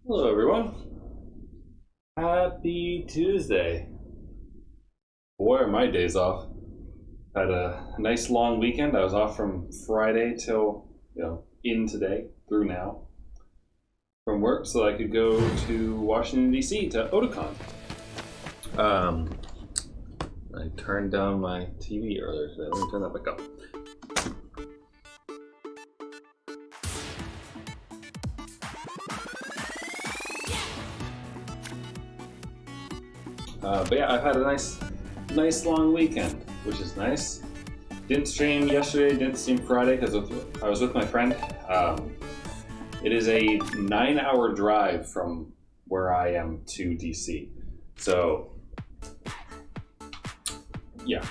Hello, everyone. Happy Tuesday. Boy, are my days off. Had a nice long weekend. I was off from Friday till, in today, through now, from work, so I could go to Washington, D.C. to Otakon. I turned down my TV earlier today. Let me turn that back up. But yeah, I've had a nice long weekend, which is nice. Didn't stream yesterday, didn't stream Friday because I was with my friend. It is a 9-hour drive from where I am to DC. So, yeah.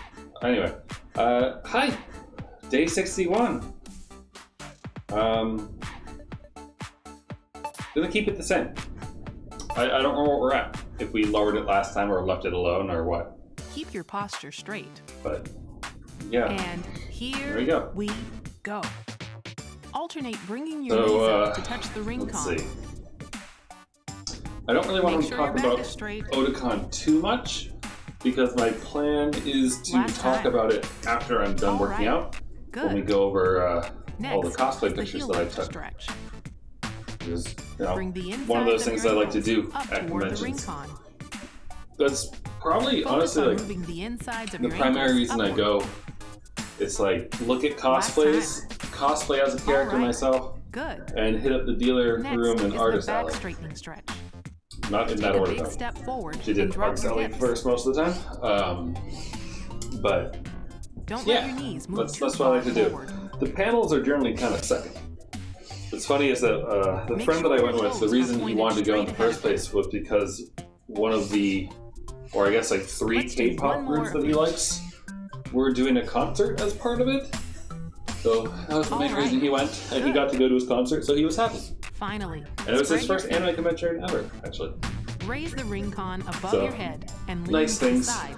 Anyway, hi, day 61. Gonna keep it the same. I don't know where we're at. If we lowered it last time or left it alone or what. Keep your posture straight. But, yeah. And here we go. Alternate bringing your knees up to touch the ring let's con. see. I don't really want to talk about Otakon too much because my plan is to talk about it after I'm done working out. Good. When we go over all the Next, cosplay pictures that I took. Stretch. Because, Bring the one of those things I like to do up at toward conventions. The ring con. That's probably, Focus honestly, on like, moving the insides of the your primary ankles reason I upward. go. It's like, look at cosplays, cosplay as a character myself, Good. and hit up the dealer Next room and is artist the back alley. straightening stretch. Not in that Take a order big though. step forward She and did drop artist your alley hips. first most of the time. But Don't yeah, let your knees move too that's what I like to far do. forward. The panels are generally kind of second. What's funny is that the Make friend sure that I your went with, the toes are reason he pointed wanted to go in straight the first ahead. place was because one of the, or I guess like 3 Let's do K-pop one more groups that he each. likes were doing a concert as part of it. So that was the main reason he went, and he got to go to his concert, so he was happy. Finally, And it was his spread first your anime convention ever, actually. feet. Raise the ring con above So, your head and lean nice to the things. side.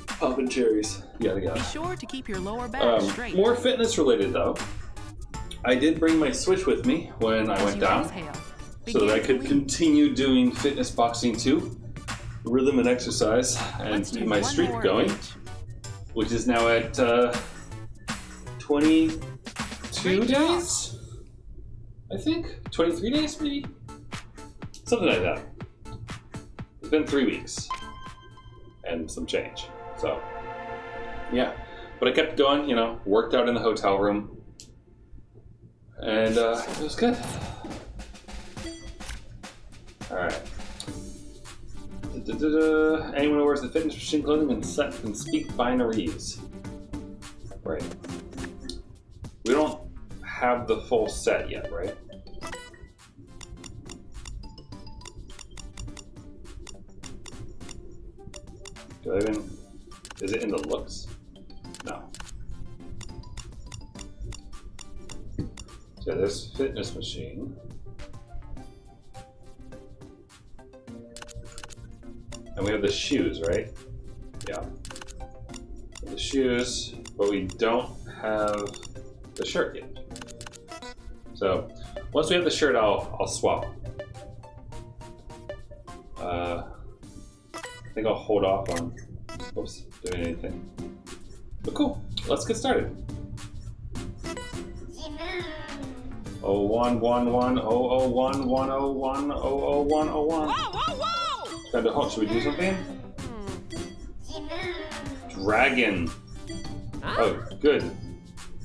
Popping cherries, yada Be yada. sure to keep your lower back straight. More fitness related though. I did bring my Switch with me when I As went you down, exhale, so that I begin could to lean. continue doing fitness boxing too, rhythm and exercise, and Let's keep do my one streak more going, each. which is now at 22 Great job. days, I think? 23 days maybe? Something like that. It's been 3 weeks and some change, so yeah. But I kept going, worked out in the hotel room, and it was good. Alright. Anyone who wears the fitness machine clothing can speak binaries. Right. We don't have the full set yet, right? Do I even... Is it in the looks? No. So there's fitness machine. And we have the shoes, right? Yeah. The shoes, but we don't have the shirt yet. So once we have the shirt, I'll swap. I think I'll hold off on doing anything. But cool, let's get started. 0111001001001001. Trying to hold. Should we do something? Dragon. Oh, good.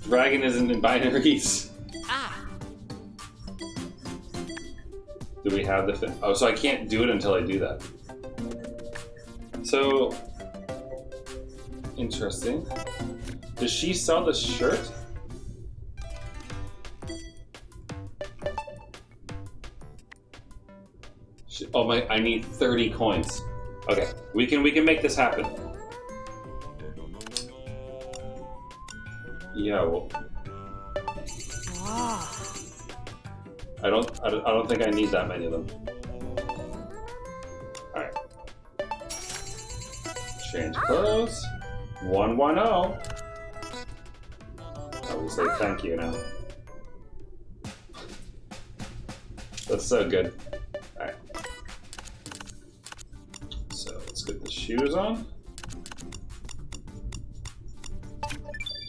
Dragon isn't in binaries. Do we have the Oh, so I can't do it until I do that. So, interesting. Does she sell the shirt? Oh my! I need 30 coins. Okay, we can make this happen. Yeah. Well, I don't think I need that many of them. All right. Change clothes. 110. I will say thank you now. That's so good. shoes on.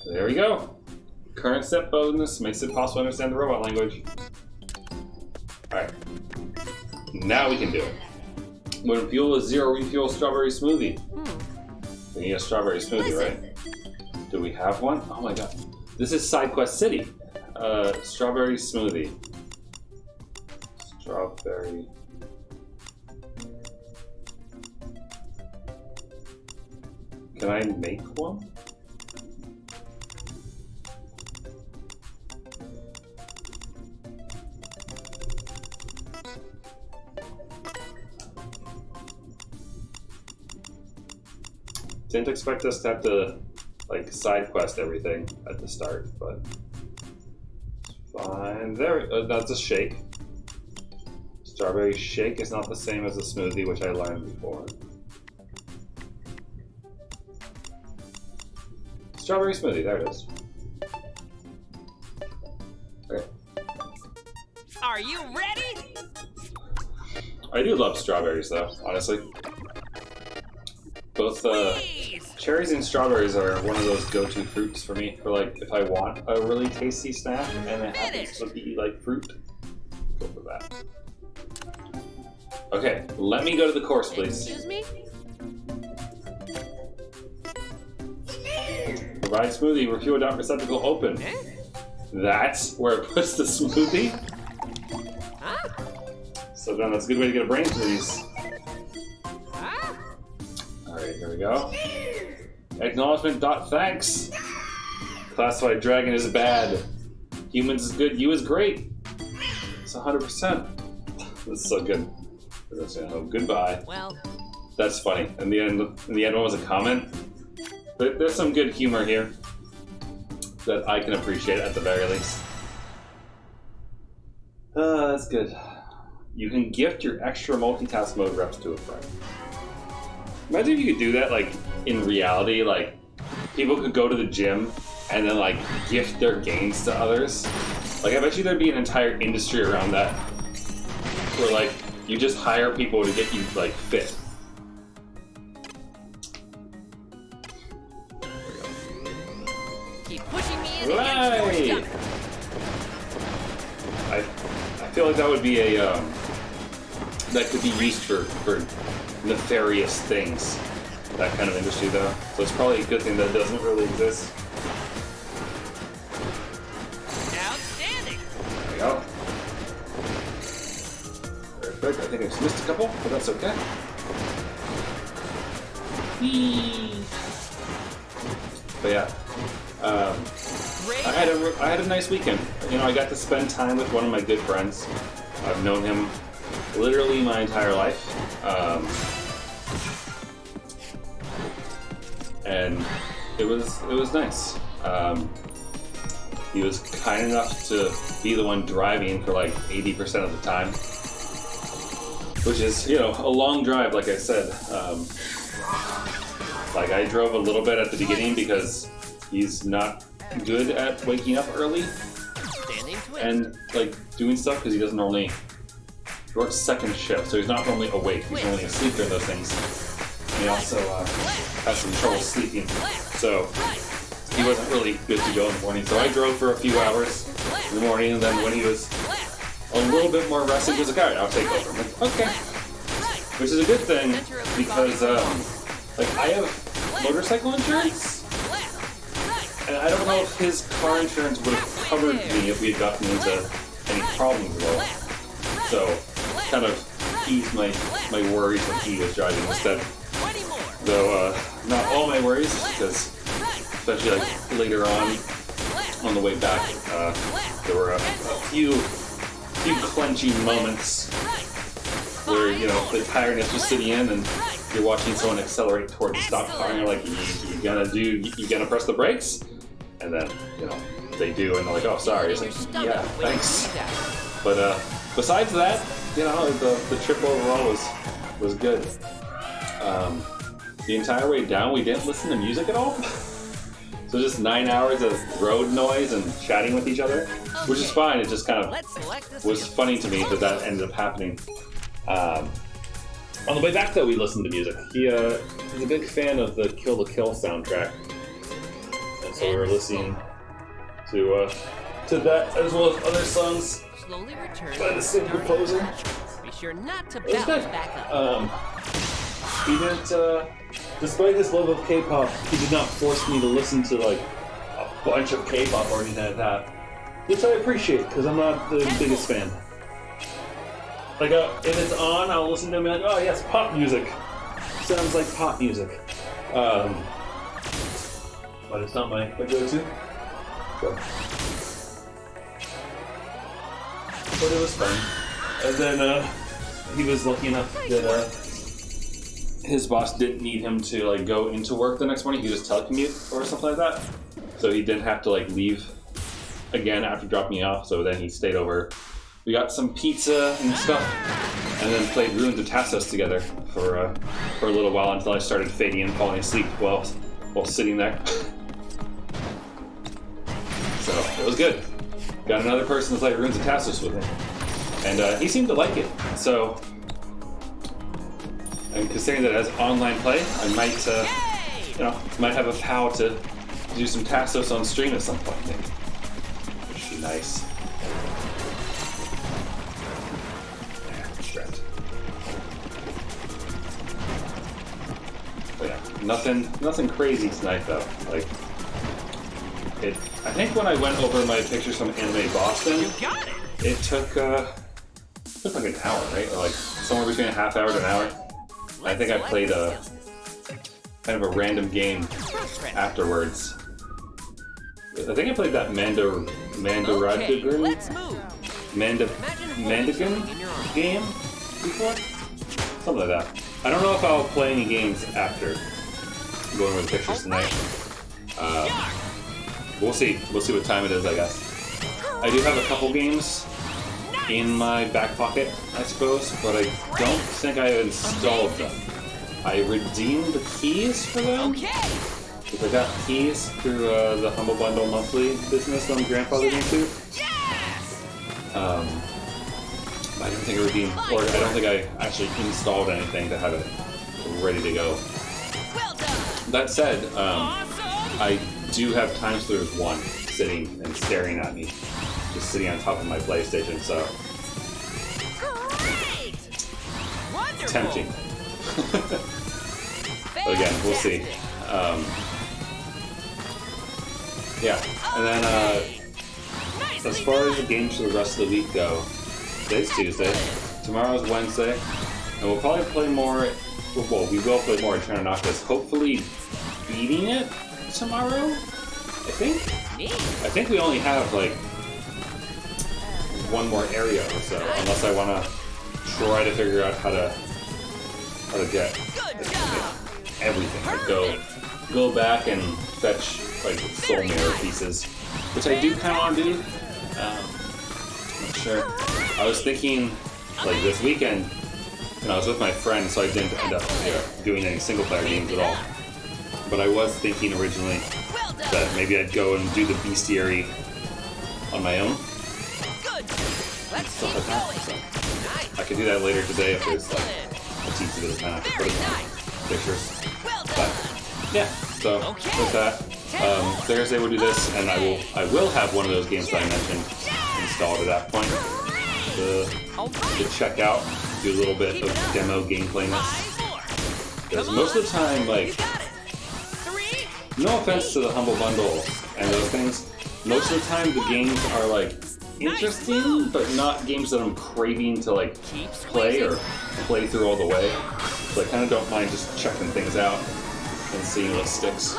There we go. Current step bonus makes it possible to understand the robot language. Alright. Now we can do it. When fuel is 0, refuel strawberry smoothie. We need a strawberry smoothie, right? Do we have one? Oh my god. This is Side Quest City. Strawberry smoothie. Strawberry. Can I make one? Didn't expect us to have to like side quest everything at the start, but it's fine. There, that's a shake. Strawberry shake is not the same as a smoothie, which I learned before. Strawberry smoothie, there it is. Okay. Are you ready? I do love strawberries, though, honestly. Both cherries and strawberries are one of those go-to fruits for me. For like, if I want a really tasty snack and it happens to be like fruit, go for that. Okay, let me go to the course, please. Excuse me? Provide smoothie, refuel dot receptacle open. That's where it puts the smoothie. So then that's a good way to get a brain freeze. Alright, here we go. Acknowledgement dot thanks. Classified dragon is bad. Humans is good, you is great. It's 100%. This is so good. Goodbye. Well, that's funny. In the end one was a comment. But there's some good humor here that I can appreciate at the very least. That's good. You can gift your extra multitask mode reps to a friend. Imagine if you could do that, like, in reality, like, people could go to the gym and then, like, gift their gains to others. Like, I bet you there'd be an entire industry around that where, like, you just hire people to get you, like, fit. keep pushing me in Right. against your stuff. I feel like that would be a, that could be used for nefarious things. That kind of industry, though. So it's probably a good thing that doesn't really exist. Outstanding. There we go. Perfect. I think I just missed a couple, but that's okay. Whee! But yeah, I had a nice weekend. You know, I got to spend time with one of my good friends. I've known him literally my entire life. And it was nice. He was kind enough to be the one driving for like 80% of the time, which is, you know, a long drive, like I said. Like, I drove a little bit at the beginning because he's not good at waking up early and like doing stuff because he doesn't normally. He works second shift, so he's not normally awake. He's only asleep during those things. And he also has some trouble sleeping, so he wasn't really good to go in the morning. So I drove for a few hours in the morning, and then when he was a little bit more rested, he was like, all right, I'll take over. I'm like, okay. Which is a good thing, because like, I have motorcycle insurance, and I don't know if his car insurance would have covered me if we had gotten into any problems at all. So, kind of eased my worries when he was driving instead. Though, not all my worries, because especially like later on the way back, there were a few clenching moments where, you know, the tiredness was sitting in and you're watching someone accelerate towards the stop car and you're like, you gonna press the brakes? And then, you know, they do and they're like, oh, sorry. It's like, yeah, thanks. But besides that, you know, the trip overall was good. The entire way down, we didn't listen to music at all. So just 9 hours of road noise and chatting with each other, which is fine. It just kind of was funny to me that ended up happening. On the way back, though, we listened to music. He's a big fan of the Kill the Kill soundtrack, and so we were listening to that as well as other songs Slowly return by the same composer. Be sure not to It was bounce good. back up. He didn't, despite his love of K-pop, he did not force me to listen to like a bunch of K-pop or anything like that, which I appreciate because I'm not the biggest fan. Like, if it's on, I'll listen to him and be like, oh yes, pop music. Sounds like pop music. But it's not my go-to. So. But it was fun. And then he was lucky enough that his boss didn't need him to like go into work the next morning. He could just telecommute or something like that. So he didn't have to like leave again after dropping me off. So then he stayed over. We got some pizza and stuff, and then played Ruins of Tassos together for a little while until I started fading and falling asleep while sitting there. So it was good. Got another person to play Ruins of Tassos with him, and he seemed to like it. So, and considering that as online play, I might have a POW to do some Tassos on stream at some point. Maybe. Which would be nice. But yeah, nothing crazy tonight though. Like I think when I went over my pictures from Anime Boston, it took like an hour, right? Or like somewhere between a half hour to an hour. I think I played a kind of a random game afterwards. I think I played that Mandagan game before? Something like that. I don't know if I'll play any games after going over the pictures tonight. We'll see. We'll see what time it is, I guess. I do have a couple games in my back pocket, I suppose, but I don't think I have installed them. I redeemed the keys for them. Because I got keys through the Humble Bundle monthly business on Grandfather Game 2. I don't think I redeemed, or I don't think I actually installed anything to have it ready to go. That said, I do have times there's one sitting and staring at me, just sitting on top of my PlayStation, so tempting. But again, we'll see. Yeah, and then as far as the games for the rest of the week go, today's Tuesday, tomorrow's Wednesday, and we'll probably play more. Well, we will play more Trying to Knock This. Hopefully, beating it tomorrow. I think we only have like one more area or so, unless I want to try to figure out how to get everything. Like go back and fetch like soul mirror pieces, which I do kind of want to do. I'm not sure. I was thinking like this weekend, and I was with my friend, so I didn't end up doing any single player games at all. But I was thinking originally that maybe I'd go and do the bestiary on my own. Stuff like that. So I could do that later today if there's like a teensy bit of time to put it on pictures. But yeah, so with that, Thursday we'll do this, and I will have one of those games that I mentioned installed at that point to check out, do a little bit of demo gameplayness. Because most of the time, like, no offense to the Humble Bundle and those things, most of the time the games are like interesting, but not games that I'm craving to like play or play through all the way. So I kind of don't mind just checking things out and seeing what sticks.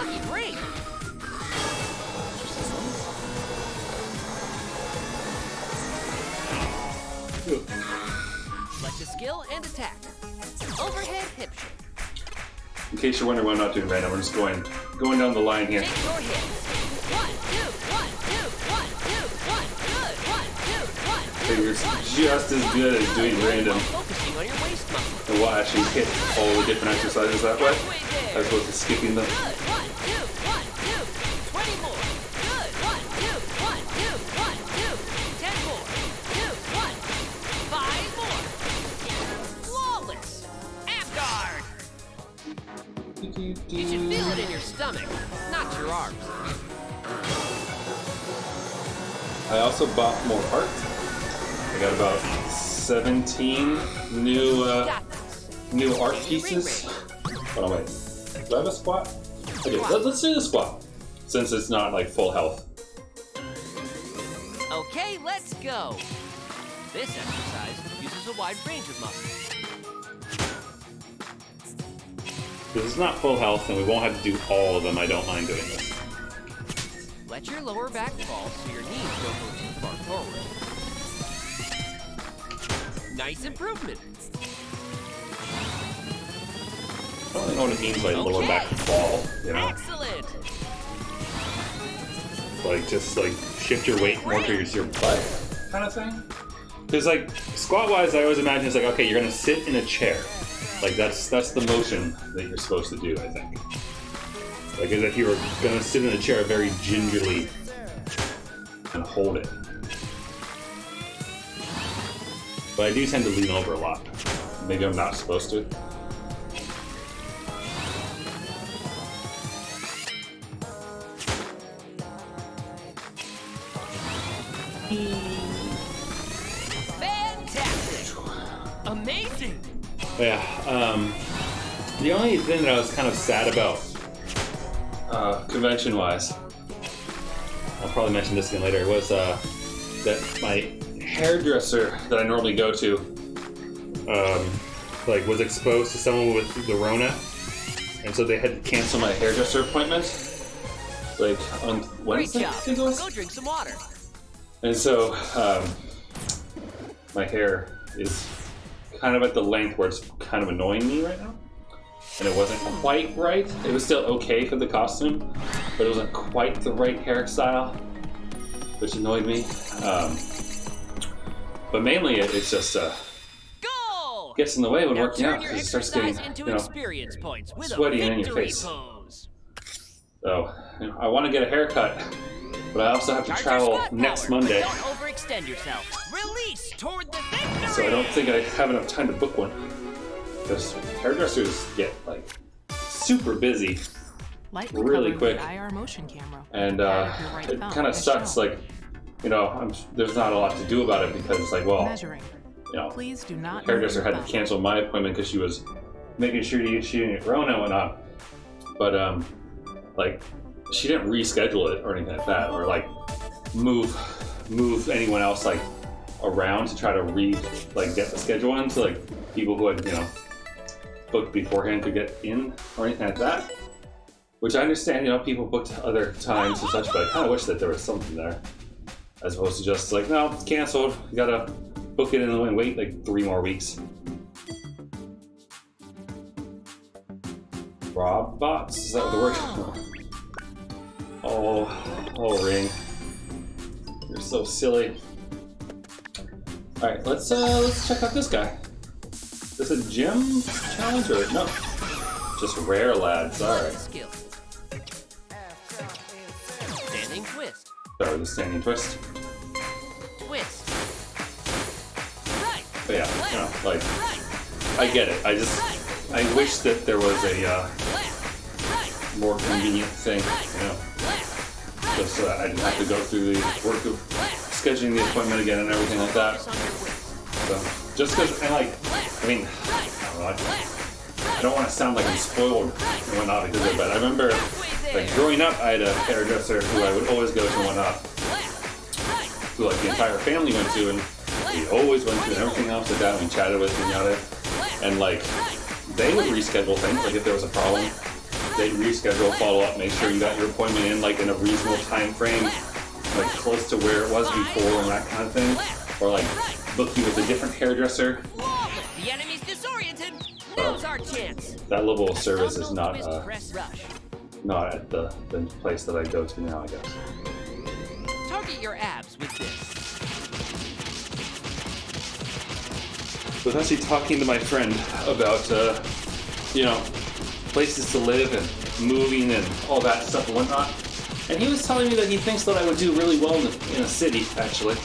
Select a skill and attack. Overhead hip shake. In case you're wondering why I'm not doing random, we're just going down the line here. Take your hit. 1, 2, 1, 2, 1, 2, 1, 2, 1, 2, 1, 2. Figures just as good as doing random. Focusing on your waist muscle. And we'll actually hit all the different exercises that way, as opposed to skipping them. Good. 1, 2, 1, 2. 20 more. Good. 1, 2, 1, 2, 1, 2. 10 more. 2, 1. 5 more. Flawless. You should feel it in your stomach, not your arms. I also bought more parts. I got about 17 new art pieces. Hold on, wait. Do I have a squat? I do. Let's do the squat, since it's not like full health. Okay, let's go. This exercise uses a wide range of muscles. This is not full health, and we won't have to do all of them. I don't mind doing this. Let your lower back fall so your knees don't go too far forward. Nice improvement. I don't really know what it means by lower back fall, you know? Excellent. Like, just like shift your weight more towards your butt kind of thing. Because like squat wise, I always imagine it's like, okay, you're gonna sit in a chair. Like that's the motion that you're supposed to do, I think. Like as if you were gonna sit in a chair very gingerly and hold it. But I do tend to lean over a lot. Maybe I'm not supposed to. Fantastic. Amazing. Yeah, the only thing that I was kind of sad about, convention-wise, I'll probably mention this again later, was that my hairdresser that I normally go to, like was exposed to someone with the Rona, and so they had to cancel my hairdresser appointment, like on Wednesday, Great I job. think it was. Go drink some water. And so, my hair is kind of at the length where it's kind of annoying me right now. And it wasn't quite right. It was still okay for the costume, but it wasn't quite the right hairstyle, which annoyed me. But mainly it's just Go! gets in the way when Now working out turn your because it starts getting, exercise into you know, experience points with sweaty a and in your victory face. pose. So you know, I want to get a haircut, but I also have to Charge your travel squat next power, Monday. But don't overextend yourself. Release toward the victory. So I don't think I have enough time to book one. Because hairdressers get like super busy Lightly really cover quick. the IR motion camera. and Pad of your right it thumb kind of as sucks. shown. Like, you know, there's not a lot to do about it because it's like, well, Measuring. you know, Please do not. hairdresser move had your to thumb. cancel my appointment because she was making sure she didn't get Rona and whatnot. But like, she didn't reschedule it or anything like that, or like move anyone else like around to try to get the schedule in, so like people who had, you know, booked beforehand could get in or anything like that. Which I understand, you know, people booked other times and such, but I kind of wish that there was something there, as opposed to just like, no, it's canceled. You gotta book it and wait like 3 more weeks. Robots? Is that what the word? Oh, Ring. You're so silly. All right, let's check out this guy. Is this a gym challenge or no? Just rare lads. All right. Skill. Standing twist. Sorry, the standing twist. Twist. Right. But yeah, you know, like Right. I get it. I wish that there was a Left. Right. more convenient thing, you know, Left. just so that I didn't have to go through the work of scheduling the appointment again and everything like that. Focus on your wrist. So just because, and like, I mean, Right. I don't know, Left. I don't want to sound like I'm spoiled and whatnot because of it, but I remember, like, growing up, I had a hairdresser who I would always go to and whatnot, Left. Right. who like the entire family went to, and we always went to, and everything else like that, and we chatted with and yada, and like, they would reschedule things, like if there was a problem, they'd reschedule, follow up, make sure you got your appointment in like in a reasonable time frame, like close to where it was before and that kind of thing, or like book you with a different hairdresser. The enemy's disoriented. Now's our chance. That level of service is Abdominal not twist, press rush. not at the place that I go to now, I guess. Target your abs with this. I was actually talking to my friend about, you know, places to live and moving and all that stuff and whatnot. And he was telling me that he thinks that I would do really well in a city, actually.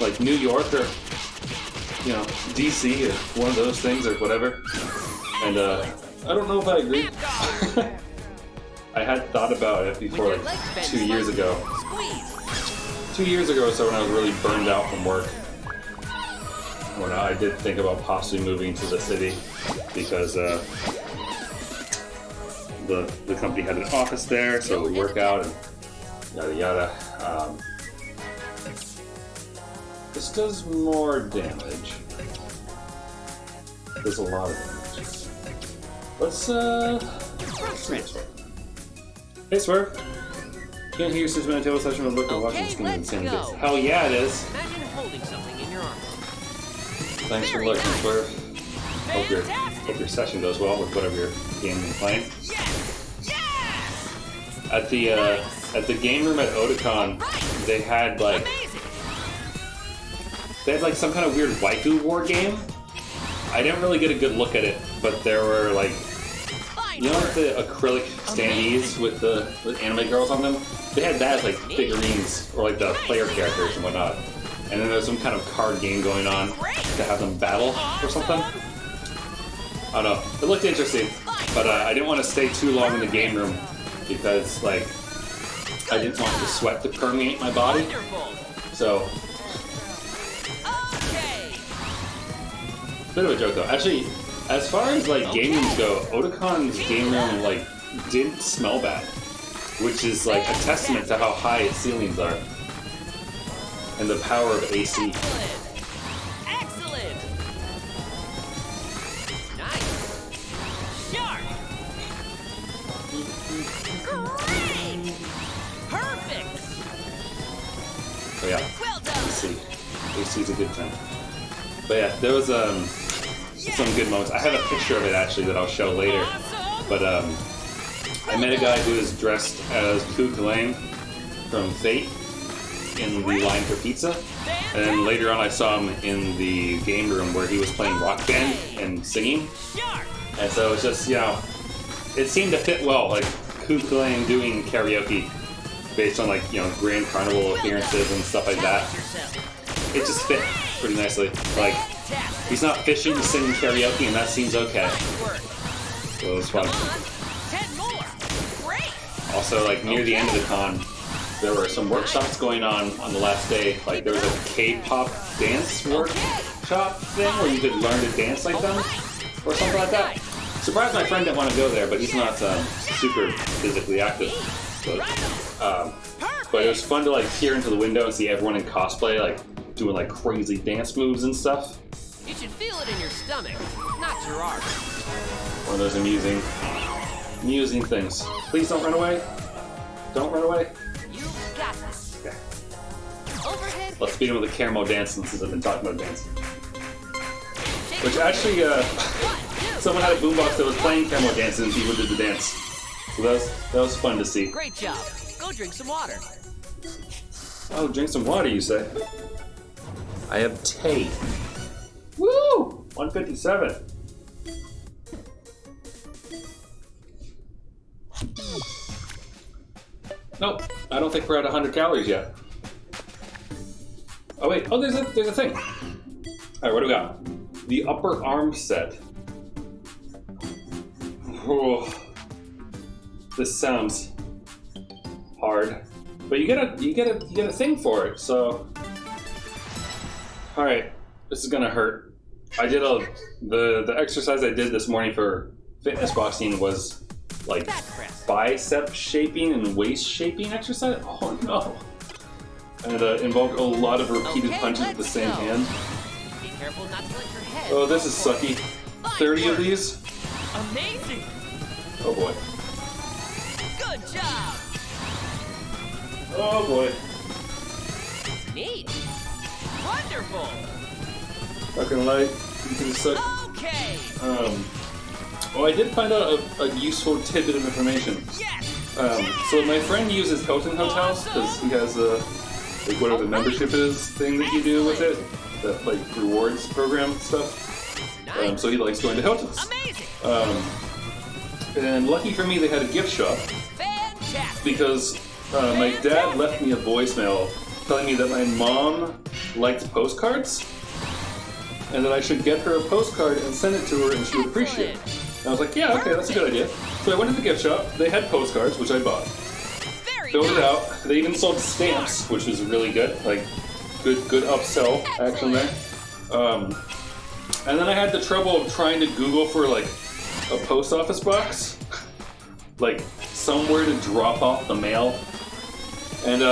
Like New York or, you know, DC or one of those things or whatever. And I don't know if I agree. I had thought about it before, like 2 years ago. Squeeze. 2 years ago or so, when I was really burned out from work, when I did think about possibly moving to the city because the company had an office there, so we work out and yada yada. This does more damage. There's a lot of damage. Let's see this one. Hey Swerve. Can't hear your systematic table session with look and watching Okay, skin let's insane go. bits. Hell yeah, it is. Imagine holding something in your arms. Thanks for Very looking, nice. Swerve. Hope Fantastic. your session goes well with whatever your game you're playing. Yes. Yes. At the game room at Otakon, they had like Amazing. some kind of weird waifu war game. I didn't really get a good look at it, but there were like, Fine you know, like work. the acrylic standees with anime girls on them. They had that as like figurines or like the player characters and whatnot. And then there's some kind of card game going on to have them battle or something. I don't know. It looked interesting, but I didn't want to stay too long in the game room because like I didn't want the sweat to permeate my body. Wonderful. So. Okay. Bit of a joke though. Actually, as far as like game rooms go, Otakon's game room like didn't smell bad, which is like a testament to how high its ceilings are and the power of AC. Excellent. Excellent. Nice. Sharp. Great. Perfect. So yeah, Well done. AC. AC's a good thing. But yeah, there was some good moments. I have a picture of it actually that I'll show later. Awesome. But I met a guy who was dressed as Ku Klane from Fate in the line for pizza. And then later on I saw him in the game room where he was playing Rock Band and singing. Sharp. And so it's just, you know, it seemed to fit well, like Ku Klane doing karaoke based on like, you know, Grand Carnival appearances and stuff like that. Yourself. It just fit pretty nicely. Like, Fantastic. he's not fishing to sing karaoke and that seems okay. Nice work. So it was fun. Come on. 10 more. Great. Also, like near the end of the con, there were some workshops going on the last day. Like there was a K-pop dance workshop thing where you could learn to dance like them or something like that. Surprised my friend didn't want to go there, but he's not super physically active. But it was fun to like peer into the window and see everyone in cosplay like doing like crazy dance moves and stuff. You should feel it in your stomach, not your arm. One of those amusing things. Please don't run away. Don't run away. You got this. Okay. Overhead. Let's beat him with a caramel dance since I've been talking about dancing. Shake Which your actually, feet. 1, 2. someone had a boombox that was playing caramel dance and people did the dance. So that was fun to see. Great job. Go drink some water. Oh, drink some water, you say? I have tea. Woo! 157. Nope, I don't think we're at 100 calories yet. Oh wait, oh there's a thing. All right, what do we got? The upper arm set. Oh, this sounds hard, but you get a thing for it. So, all right, this is gonna hurt. I did the exercise I did this morning for fitness boxing was like Back press. bicep shaping and waist shaping exercise. Oh no! And it involved a lot of repeated Okay, punches with the let's same go. hand. Be careful not to let your head. Oh, this is fall forward. sucky. Fine 30 of work. these? Amazing. Oh boy. Good job. Oh boy. Neat. Wonderful. Fucking light. You can suck. Okay. Oh, I did find out a useful tidbit of information. Yes. So my friend uses Hilton Hotels because he has like whatever the membership is thing that you do with it, that like rewards program stuff. Nice. So he likes going to Hilton's. Amazing. And lucky for me, they had a gift shop Fantastic. because my dad left me a voicemail telling me that my mom liked postcards and that I should get her a postcard and send it to her and she would appreciate it. And I was like, yeah, okay, that's a good idea. So I went to the gift shop. They had postcards, which I bought. Very Filled it nice. out. They even sold stamps, which was really good. Like, good upsell action there. And then I had the trouble of trying to Google for like a post office box, like somewhere to drop off the mail. And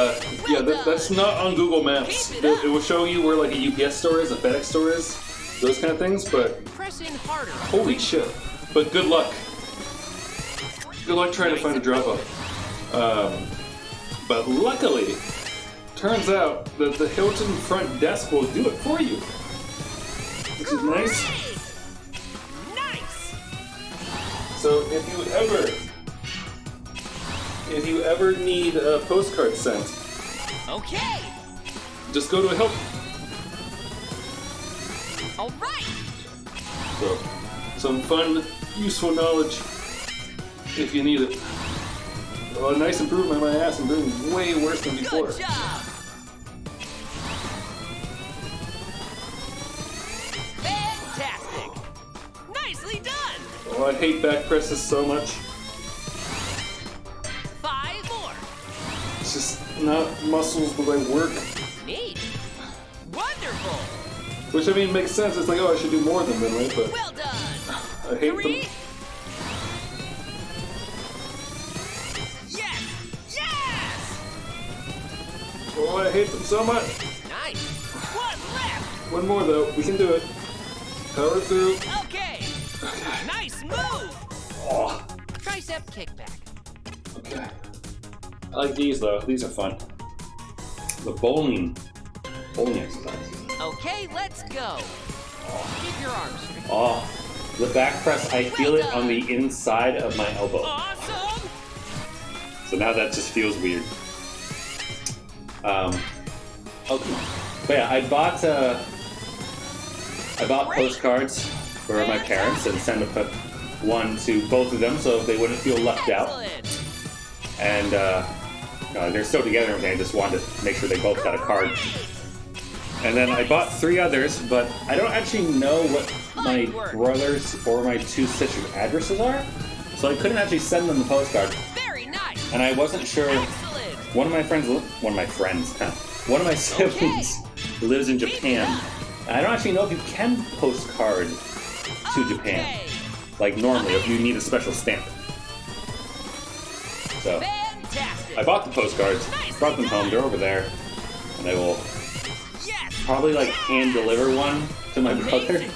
yeah, that's not on Google Maps. It will show you where like a UPS store is, a FedEx store is, those kind of things. But Press in harder. holy shit! But good luck. Good luck trying to find a drop off. But luckily, turns out that the Hilton front desk will do it for you, which is nice. Nice. So if you ever need a postcard sent, Okay. just go to a Hilton. All right. So some fun, useful knowledge if you need it. Well, a nice improvement. My ass is doing way worse than before. Good job. Fantastic. Nicely done. Oh, I hate back presses so much. 5 more. It's just not muscles the way work. Neat. Wonderful. Which I mean makes sense. It's like, oh, I should do more than midway, but Well done. I hate 3. them. Yes. Yes. Oh, I hate them so much. Nice. One left. One more though. We can do it. Power through. Okay. Nice move. Oh, Tricep kickback. okay. I like these though. These are fun. The bowling exercise. Okay, let's go. Keep your arms straight. Oh, the back press. I feel it on the inside of my elbow. Awesome. So now that just feels weird. Oh, come on. But yeah, I bought postcards for my parents and sent one to both of them so they wouldn't feel left out. Excellent. And they're still together and everything. I just wanted to make sure they both got a card. And then I bought 3 others, but I don't actually know what my brothers or my 2 sisters' addresses are. So I couldn't actually send them the postcard. Very nice. And I wasn't sure. Excellent. One of my siblings lives in Japan. And I don't actually know if you can postcard to Japan. Okay. Like normally, if you need a special stamp. So Fantastic. I bought the postcards, brought them home, they're over there. And I will Yes. probably like hand deliver one to my brother. Amazing.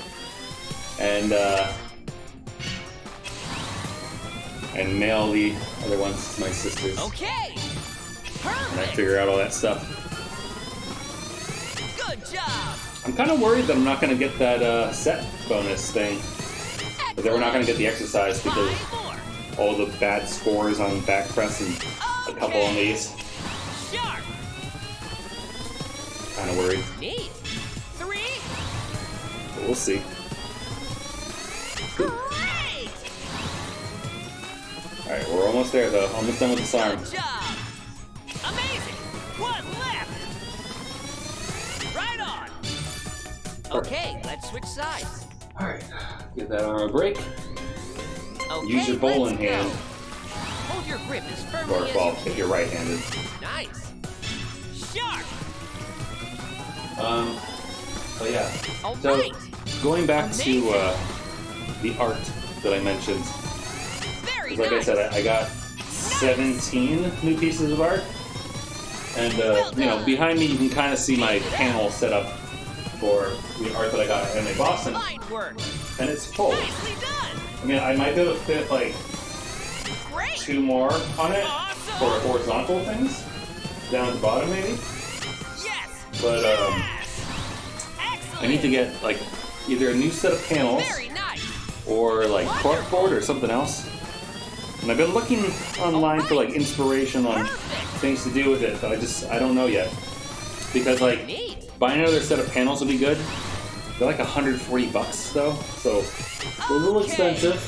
And mail the other ones to my sisters. Okay. And I Perfect. figure out all that stuff. Good job. I'm kind of worried that I'm not going to get that set bonus thing. But then we're not going to get the exercise because 5 more. all the bad scores on back press and a couple on these. Sharp. Kind of worried. Neat. 3. But we'll see. Great. Alright, we're almost there though. Almost done with this arm. Good job. Amazing. One left. Right on. Okay, let's switch sides. Alright, give that arm a break. Okay, Use your bowling let's go. hand. Hold your grip as firmly Or, as well, you if can. you're right-handed. Nice. Sharp. Oh yeah. All So, right. going back Amazing. to the art that I mentioned. Very 'Cause like nice. I said, I got 17 new pieces of art. And, you know, behind me you can kind of see my panel set up for the art that I got at MA Boston. Fine work. And it's full. Nicely done. I mean, I might be able to fit like Great. 2 more on it Awesome. for horizontal things. Down at the bottom maybe. Yes. But, Yes. Excellent. I need to get like either a new set of panels Very nice. or like corkboard or something else. And I've been looking online for like inspiration on Perfect. things to do with it, but I don't know yet. Because like Neat. buying another set of panels would be good. They're like $140 though, so a little Okay. expensive.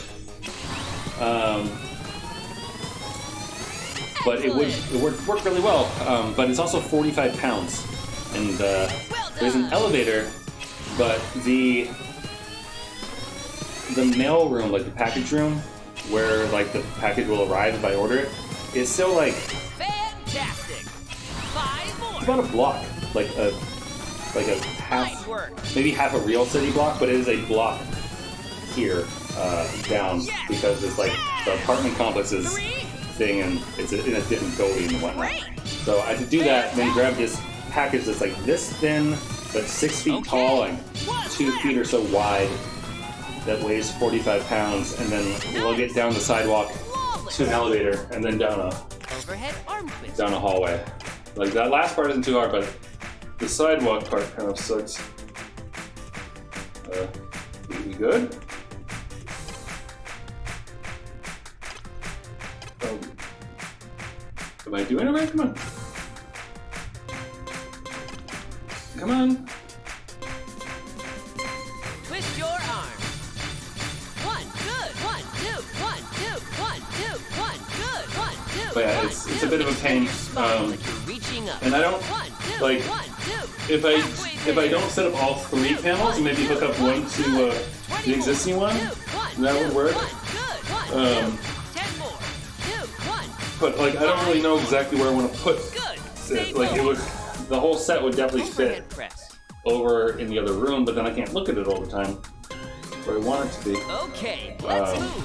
But it would work really well. But it's also 45 pounds, and there's an elevator, but the mail room, like the package room, where like the package will arrive if I order it, is still like Fantastic. 5 more. it's about a block, like a half, Fine work. maybe half a real city block, but it is a block here down because it's like the apartment complexes 3. thing and it's in a different building and whatnot. Great. So I had to do that and then grab this package that's like this thin, but 6 feet tall and 2 feet or so wide, that weighs 45 pounds, and then lug it down the sidewalk to an elevator and then down Overhead arm twist. a hallway. Like that last part isn't too hard, but the sidewalk part kind of sucks. We good? Oh. Am I doing it right? Come on. Come on. Twist your arm. 1, good. 1, 2, 1, 2, 1, 2, 1, good. 1, 2. But yeah, it's a bit of a pain. Like you're reaching up. And I don't 1, 2, like 1, 2. if I don't set up all 3 panels and maybe hook up one to the existing one, that would work. 10 more. 2, 1. But like I don't really know exactly where I want to put Good. it. Like it would, the whole set would definitely fit Overhead press. over in the other room, but then I can't look at it all the time where I want it to be. Okay, let's move.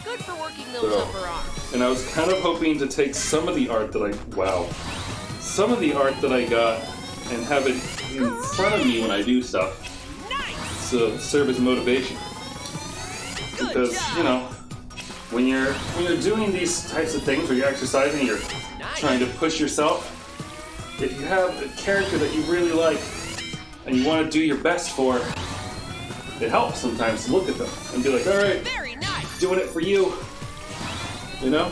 Good for working those So- upper arms. And I was kind of hoping to take some of the art that I got and have it in front of me when I do stuff, Nice. to serve as motivation. Good Because job. you know, when you're doing these types of things, where you're exercising, you're Nice. trying to push yourself. If you have a character that you really like and you want to do your best for, it helps sometimes to look at them and be like, all right, Very nice. doing it for you. You know?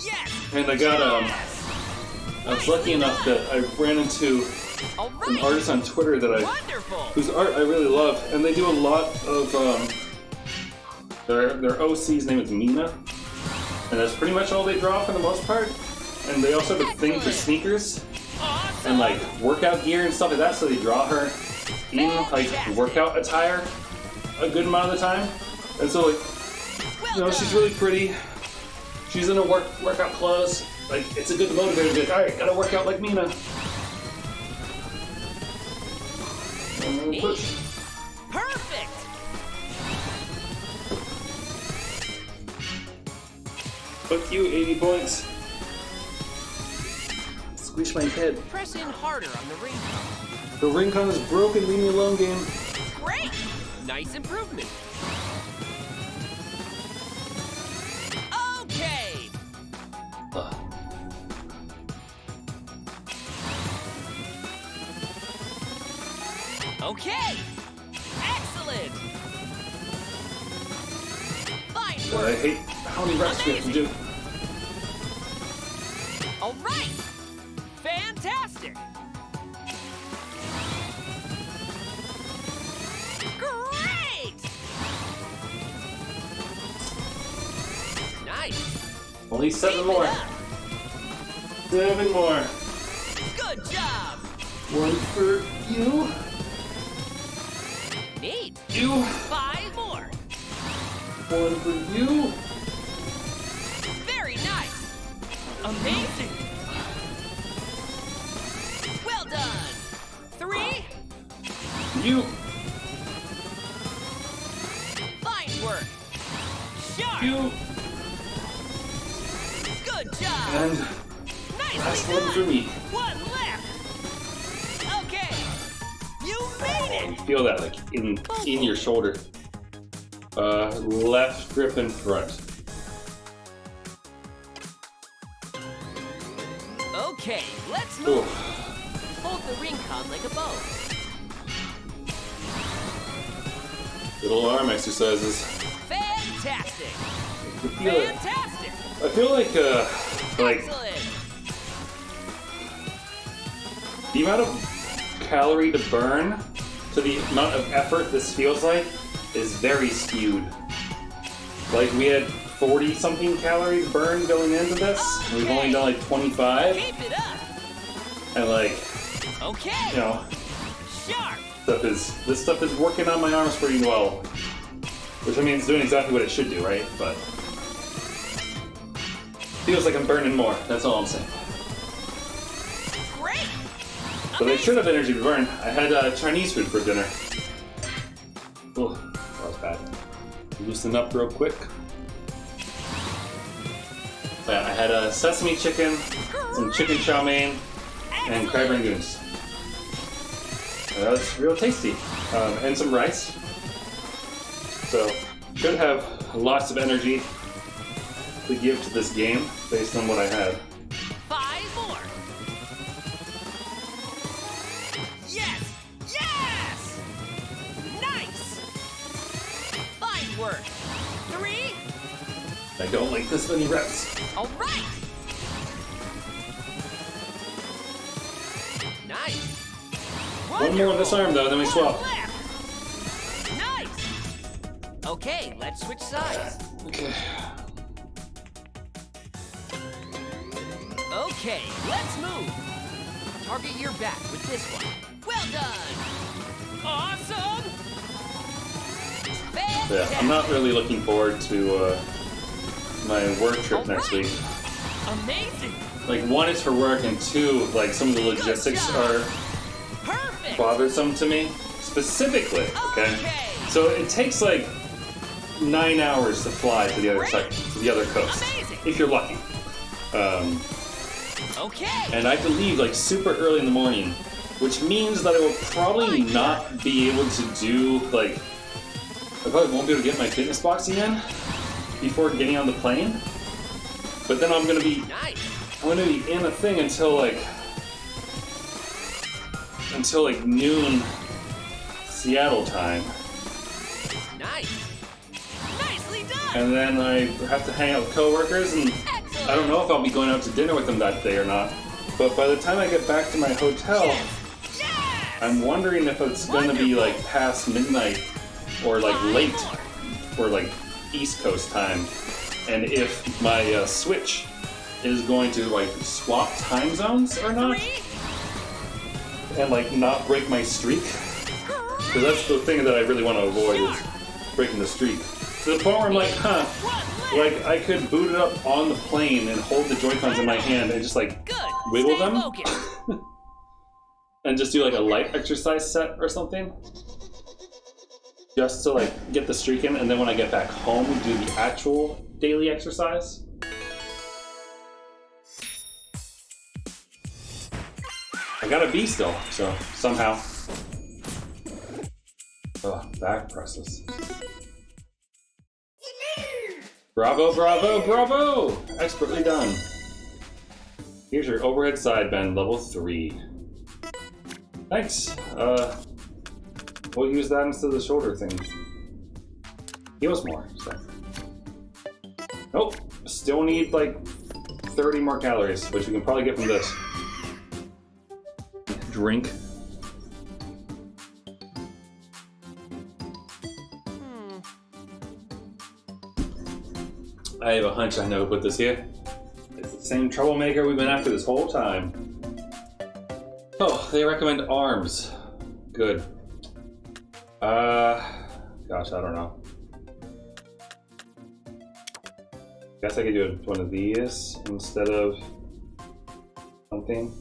Yes. And I got I was lucky enough that I ran into All an right. artist on Twitter that Wonderful. whose art I really love, and they do a lot of their OC's name is Mina, and that's pretty much all they draw for the most part. And they also have a thing for sneakers Awesome. and like workout gear and stuff like that, so they draw her in like workout attire a good amount of the time. And so like, you know, she's really pretty. She's in her workout clothes. Like, it's a good motivator to be like, all right, gotta work out like Mina. And then push. Perfect. Fuck you, 80 points. Squish my head. Press in harder on the ring. The ring con is broken, leave me alone, game. Great. Nice improvement. Okay. Okay. Excellent. Fine I work. hate how many reps we have to do. All right. Fantastic. Great. Nice. Only 7 Keep more. it up. 7 more. Good job. 1 for you. Neat. You. 5 more. 1 for you. Very nice. Amazing. Well done. 3. You. Fine work. Sharp. You. Good job. And Nicely last done. one for me. 1 left. Okay. You made You it. feel that like in your shoulder. Left grip in front. Okay, let's move. Oof. Hold the ring con like a bow. Little arm exercises. Fantastic. I feel it. Fantastic. I feel like Excellent. the amount of calorie to burn to the amount of effort this feels like is very skewed. Like we had 40 something calories burned going into this. We've only done like 25, Keep it up. and like, Okay. you know, Sharp. this stuff is working on my arms pretty well. Which I mean, it's doing exactly what it should do, right? But feels like I'm burning more. That's all I'm saying. Great! But I should have energy to burn. I had Chinese food for dinner. Oh, that was bad. Loosen up real quick. Yeah, I had sesame chicken, some chicken chow mein, and crab rangoons. That was real tasty. And some rice. So, should have lots of energy to give to this game based on what I had. 5 more. Yes! Yes! Nice! Fine work. 3. I don't like this many reps. All right. Nice. One more on this arm though, then we swap. Left. Nice. Okay, let's switch sides. Okay. Okay, let's move. Target your back with this one. Well done. Awesome. Yeah, I'm not really looking forward to my work trip next week. Amazing. Like, one is for work, and two, like, some of the logistics are Perfect. bothersome to me, specifically, okay? So it takes, like, 9 hours to fly to the other side, to the other coast, Amazing. if you're lucky. Okay. And I have to leave, like, super early in the morning, which means that I will probably not be able to do, like, I probably won't be able to get my fitness box again before getting on the plane. But then I'm gonna be in a thing until noon Seattle time. Nice. Nicely done. And then I have to hang out with coworkers, and Excellent. I don't know if I'll be going out to dinner with them that day or not. But by the time I get back to my hotel, Yes. I'm wondering if it's gonna be like past midnight or like late or like East Coast time, and if my Switch is going to like swap time zones or not, and like not break my streak, because that's the thing that I really want to avoid is breaking the streak. To the point where I'm like, like I could boot it up on the plane and hold the Joy-Cons in my hand and just like Good. wiggle Stay them, focused. and just do like a light exercise set or something, just to like get the streak in, and then when I get back home, do the actual daily exercise. I got a B still, so somehow. Oh, back presses. Bravo, bravo, bravo! Expertly done. Here's your overhead side bend, level 3. Thanks. We'll use that instead of the shoulder thing. Heals more, so. Nope. Still need like 30 more calories, which we can probably get from this. Drink. I have a hunch I know who put this here. It's the same troublemaker we've been after this whole time. Oh, they recommend arms. Good. Gosh, I don't know. Guess I could do one of these instead of something.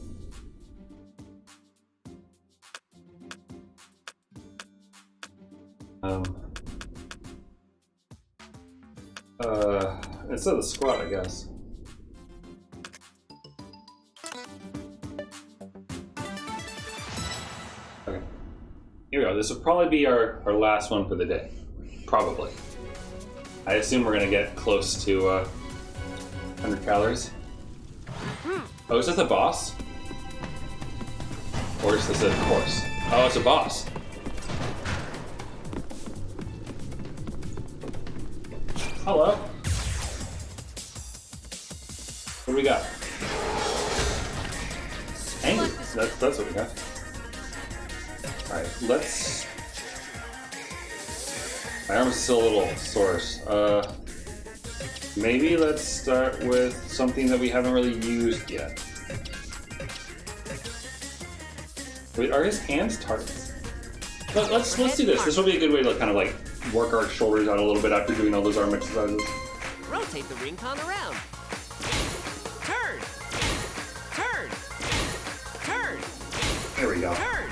Instead of the squat, I guess. Okay. Here we go. This will probably be our last one for the day. Probably. I assume we're gonna get close to 100 calories. Oh, is this a boss? Or is this a course? Oh, it's a boss. Hello. What do we got? Angry. That's what we got. Alright, let's... My arm is still a little sore. Maybe let's start with something that we haven't really used yet. Wait, are his hands targets? Let's do this. This will be a good way to kind of like work our shoulders out a little bit after doing all those arm exercises. Rotate the ring con around. Turn. Turn. Turn. There we go. Turn.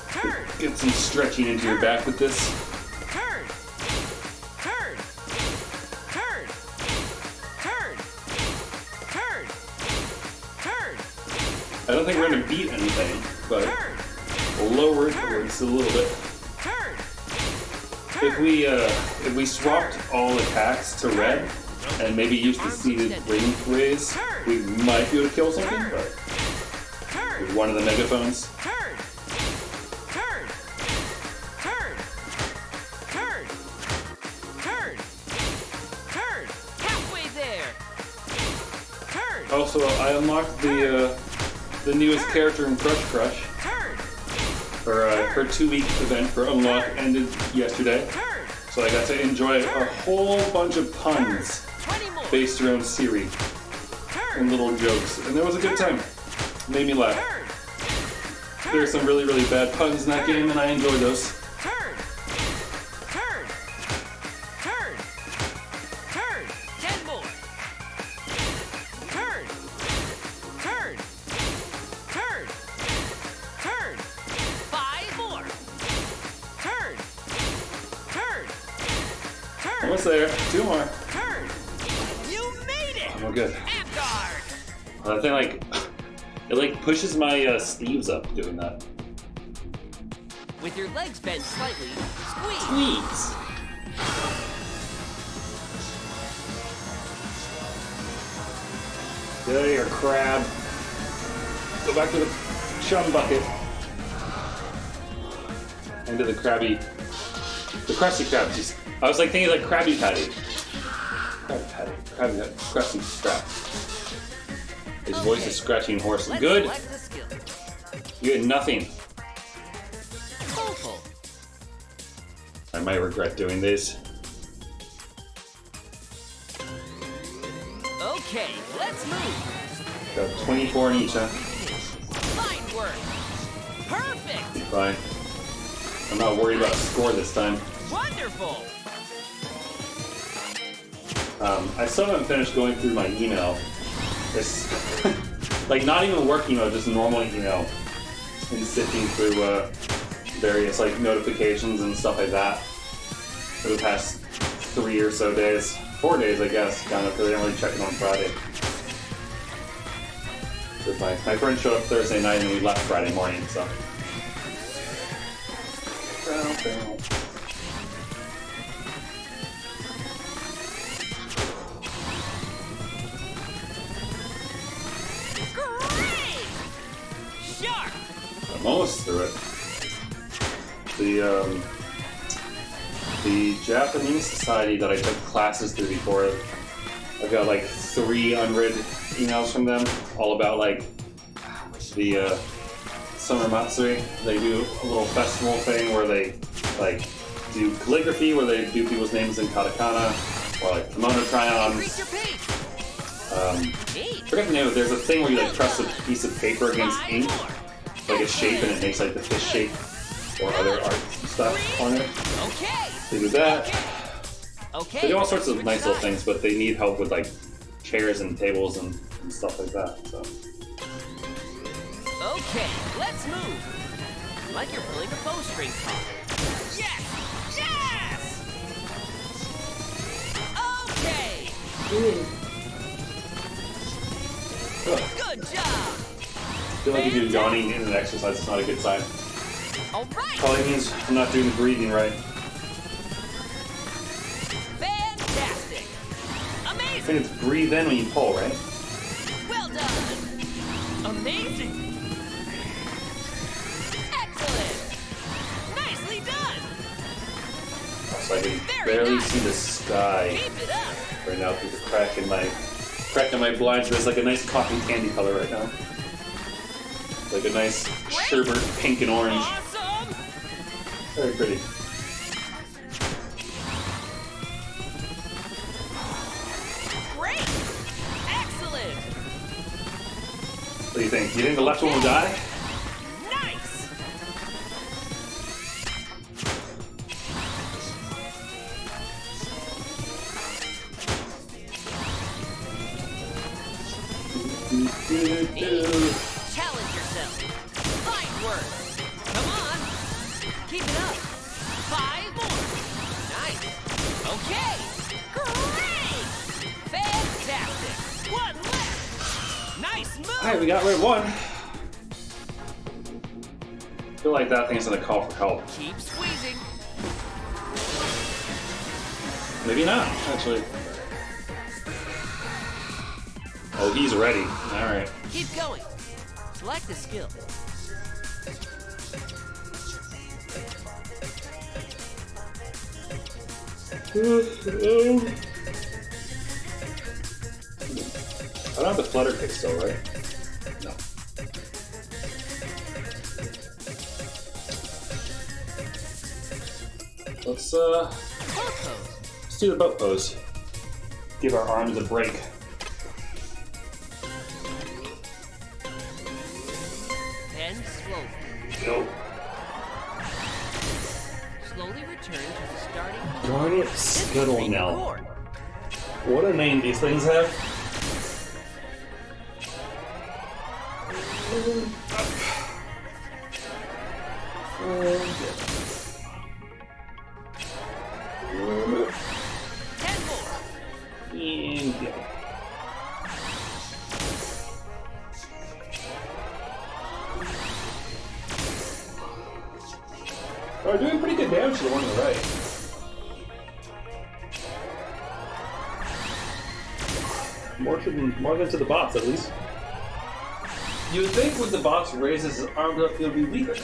Turn. Get some stretching into your back with this. Turn. Turn. Turn. Turn. Turn. Turn. I don't think we're gonna beat anything, but Turn. we'll lower it just a little bit. Turn. If we swapped all attacks to red and maybe used the seated ring raise, we might be able to kill something, but with one of the megaphones. Turn. Turn. Turn. Turn. Turn. Turn. Halfway there. Turn. Also, I unlocked the newest character in Crush Crush. Turn. Her 2-week event for Unlock ended yesterday, Turn. so I got to enjoy a whole bunch of puns 20 more. based around Siri and little jokes, and it was a good time. Made me laugh. Turn. There's some really, really bad puns in that game, and I enjoy those. Turn. Turn. Turn. Turn. 10 more. Turn. Turn. Turn. Turn. 5 more. Turn. Turn. Turn. Almost there. 2 more. Turn. You made it. Oh, good. Amgard. That thing it pushes my sleeves up doing that. With your legs bent slightly, squeeze. Squeeze. Get out of here, crab. Go back to the chum bucket. Into the Krusty Krab. Jeez. I was like thinking like Krabby Patty. Krabby Patty. Krusty Krab. His voice is scratching hoarse. Let's Good. select the skill. You get nothing. Hopeful. I might regret doing this. Okay, let's move. Got 24 in each, huh? Fine work. Perfect. Fine. I'm not worried about score this time. Wonderful. I still haven't finished going through my email. It's like not even work email, just normal email, and sifting through various like notifications and stuff like that for the past 3 or so days, 4 days, I guess, kind of, because I didn't really check it on Friday. So my friend showed up Thursday night and we left Friday morning, so. Great. Sharp. I'm almost through it. The Japanese society that I took classes through before, I've got like 3 unread emails from them, all about like the Summer Matsuri. They do a little festival thing where they like do calligraphy, where they do people's names in katakana, or like kimono try-ons. Increase your pace. I forget the name of it. There's a thing where you like press a piece of paper against ink, like a shape, and it makes like the fish shape or other art stuff on it. Okay. They do that. Okay. They do all sorts of Switch nice little sides. things, but they need help with like chairs and tables and stuff like that. So Okay, let's move. Like you're pulling a bowstring card. Yes! Yes! Okay! Good job! I feel like if you're yawning in an exercise, it's not a good sign. All right! Probably means I'm not doing the breathing right. Fantastic! I Amazing! think it's breathe in when you pull, right? Well done! Amazing! Excellent! Nicely done! So I can Very barely nice. see the sky Keep it up! right now through the crack in my blinds. There's like a nice cotton candy color right now. Like a nice sherbet pink and orange. Awesome! Very pretty. Great! Excellent! What do you think? You think the left one will die? Nice! Challenge yourself. Fine work. Come on. Keep it up. 5 more. Nice. Okay. Great. Fantastic. 1 left. Nice move. Alright, we got rid of one. I feel like that thing's gonna call for help. Keep squeezing. Maybe not, actually. Oh, he's ready. Alright. Keep going. Select a skill. I don't have the flutter kick still, right? No. Let's do the boat pose. Give our arms a break. Bend slowly. Nope. Slowly return to the starting position. Darn it, Scuttle now. What a name these things have. We're doing pretty good damage to the one on the right. More than to the boss, at least. You would think when the boss raises his arms up, he'll be weaker.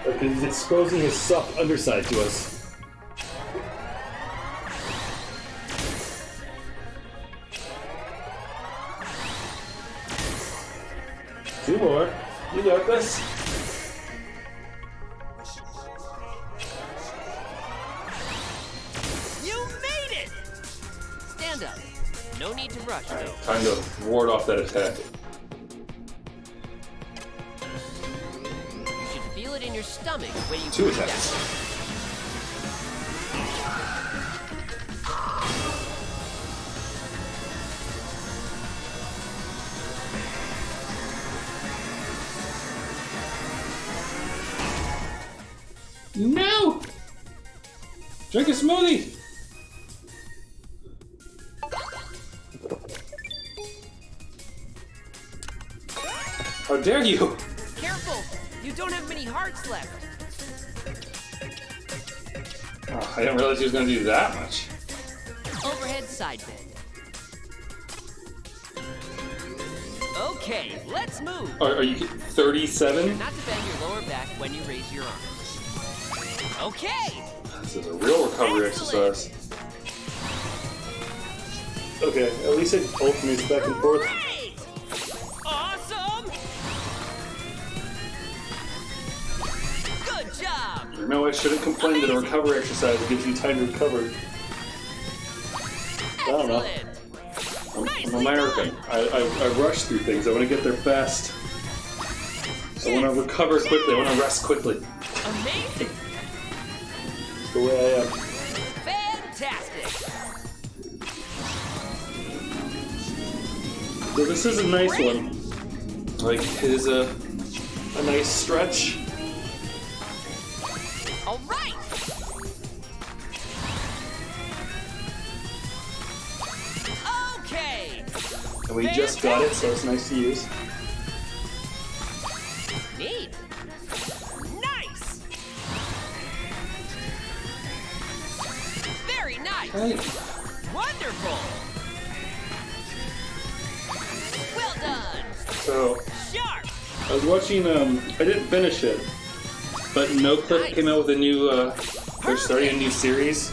Because he's exposing his soft underside to us. Two more. You got this. No need to rush, though. Time to ward off that attack. You should feel it in your stomach when you 2 attacks. No! Drink a smoothie! How dare you! Careful! You don't have many hearts left. Oh, I didn't realize he was going to do that much. Overhead side bend. Okay, let's move. Are you 37? Not to bend your lower back when you raise your arm. Okay! This is a real recovery exercise. Okay, at least it alternates back and forth. Great! Awesome! Good job! You know, I shouldn't complain that a recovery exercise gives you time to recover. I don't know. I'm American. I rush through things. I want to get there fast. I want to recover quickly. I want to rest quickly. Amazing! That's the way I am. Fantastic! So this is a nice one. Like, it is a nice stretch. All right! Okay! And we just got it, so it's nice to use. Neat! Nice! Very nice! Hey. Wonderful! Well done! So, Sharp! I was watching, I didn't finish it, but NoClip came out with a new, they're starting a new series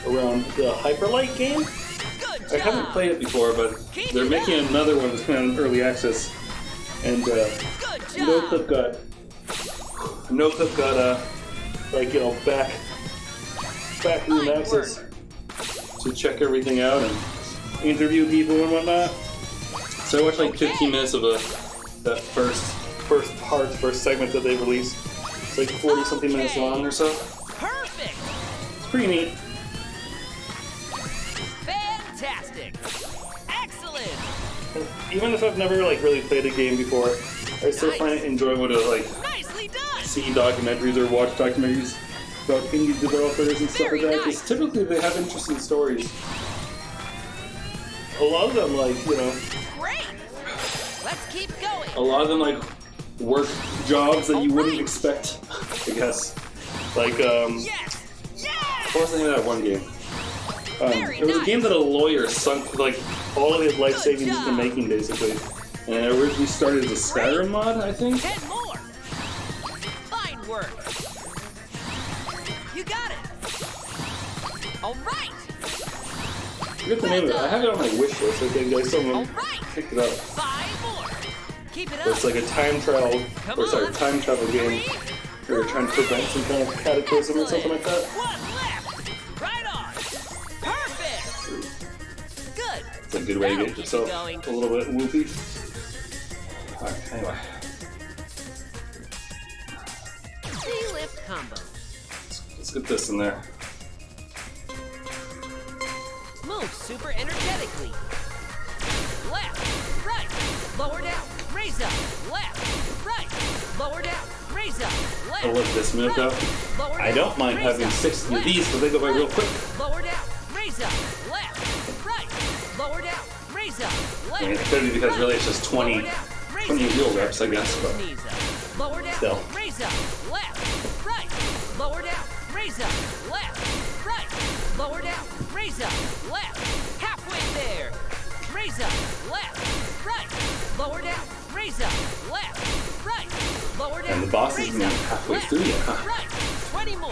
around the Hyperlight game. Good job! I haven't played it before, but Keep they're it making up. another one that's coming out in early access. And, Good job! NoClip got, like, you know, backroom Fine access work. to check everything out and interview people and whatnot. So I watched like 15 minutes of that first segment that they released. It's like 40 something minutes long or so. Perfect! It's pretty neat. Fantastic! Excellent! even if I've never like really played a game before, I still find it enjoyable to like Nicely done. see documentaries or watch documentaries about indie developers and stuff like that. Because typically they have interesting stories. A lot of them, like, you know, Great. Let's keep going. a lot of them like work jobs that you wouldn't expect, I guess. Like, Yes. Yes. what was the name of that one game? Very It was a nice. game that a lawyer sunk like all of his life Good savings into job. making, basically. And it originally started as a Skyrim mod, I think. 10 more. Fine work. You got it. All right. I forget the name of it. I have it on my wish list. I think All someone right. picked it up. 5 more. Keep it But up. it's like a time travel, time travel game where you're trying to prevent some kind of cataclysm or something like that. One left. Right on. Perfect. Good. It's a good way to That'll get keep yourself you going. a little bit whoopy. Alright, anyway. C-lift combo. Let's get this in there. Move super energetically. Left, right, lower down, raise up. Left, right, lower down, raise up. Left. I love this move though. Lower I down, don't mind raise having up. 60 of Left, these because they go by real right, quick. Lower down, raise up. Left, right, lower down, raise up. Left. I mean, it could be because really it's just 20 lower down, raise 20 up. wheel reps, I guess, but Knees up. Lower down, still. raise up. Left, right, lower down, raise up. Left, right, lower down, raise up. Left, halfway there. Raise up, left, right, lower down, raise up, left, right, lower down. And the boss raise isn't even up, halfway left, through yet, huh? Right, 20 more.